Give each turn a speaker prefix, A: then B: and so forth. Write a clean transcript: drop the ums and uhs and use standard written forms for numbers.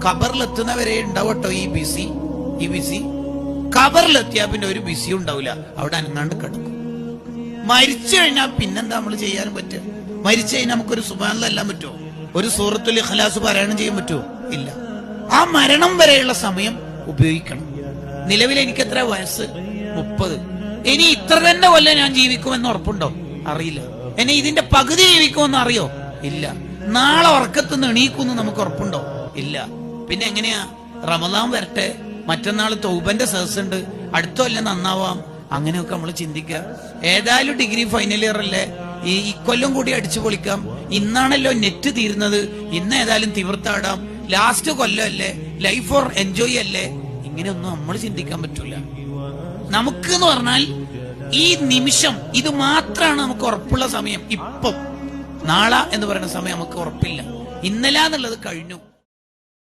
A: ഖബറിലെത്തുന്നവരെ ഉണ്ടാവട്ടോ ഈ ബിസി. ഖബറിലെത്തിയാ പിന്നെ ഒരു ബിസി ഉണ്ടാവില്ല, അവിടെ അനങ്ങാണ്ട് കിടക്കും. മരിച്ചു കഴിഞ്ഞാൽ പിന്നെന്താ നമ്മൾ ചെയ്യാനും പറ്റുക? മരിച്ചു കഴിഞ്ഞാൽ നമുക്കൊരു സുബ്ഹാനല്ലാഹ് എല്ലാം പറ്റുമോ? ഒരു സൂറത്തുൽ ഇഖ്ലാസ് പാരായണം ചെയ്യാൻ പറ്റുമോ? ഇല്ല. ആ മരണം വരെയുള്ള സമയം ഉപയോഗിക്കണം. നിലവിൽ എനിക്ക് എത്ര വയസ്സ്? 30. ഇനി ഇത്ര തന്നെ കൊല്ലം ഞാൻ ജീവിക്കുമെന്ന് ഉറപ്പുണ്ടോ? അറിയില്ല. ഇനി ഇതിന്റെ പകുതി ജീവിക്കുമെന്ന് അറിയോ? ഇല്ല. നാളെ ഉറക്കത്തുനിന്ന് എണീക്കുമെന്ന് നമുക്ക് ഉറപ്പുണ്ടോ? ഇല്ല. പിന്നെ എങ്ങനെയാ? റമദാൻ വരട്ടെ, മറ്റന്നാൾ തൗബന്റെ സദസ് ഉണ്ട്, അടുത്ത കൊല്ലം നന്നാവാം, അങ്ങനെയൊക്കെ നമ്മൾ ചിന്തിക്കുക. ഏതായാലും ഡിഗ്രി ഫൈനൽ ഇയർ അല്ലേ, ഈ കൊല്ലം കൂടി അടിച്ചു പൊളിക്കാം, ഇന്നാണല്ലോ നെറ്റ് തീരുന്നത്, ഇന്ന് ഏതായാലും തിമിർത്താടാം, ലാസ്റ്റ് കൊല്ലം അല്ലേ, ലൈഫ് ഫോർ എൻജോയ് അല്ലേ, ഇങ്ങനെയൊന്നും നമ്മൾ ചിന്തിക്കാൻ പറ്റൂല. നമുക്ക് എന്ന് പറഞ്ഞാൽ ഈ നിമിഷം ഇത് മാത്രമാണ് നമുക്ക് ഉറപ്പുള്ള സമയം. ഇപ്പം നാളെ എന്ന് പറയുന്ന സമയം നമുക്ക് ഉറപ്പില്ല. ഇന്നലെ എന്നുള്ളത് കഴിഞ്ഞു.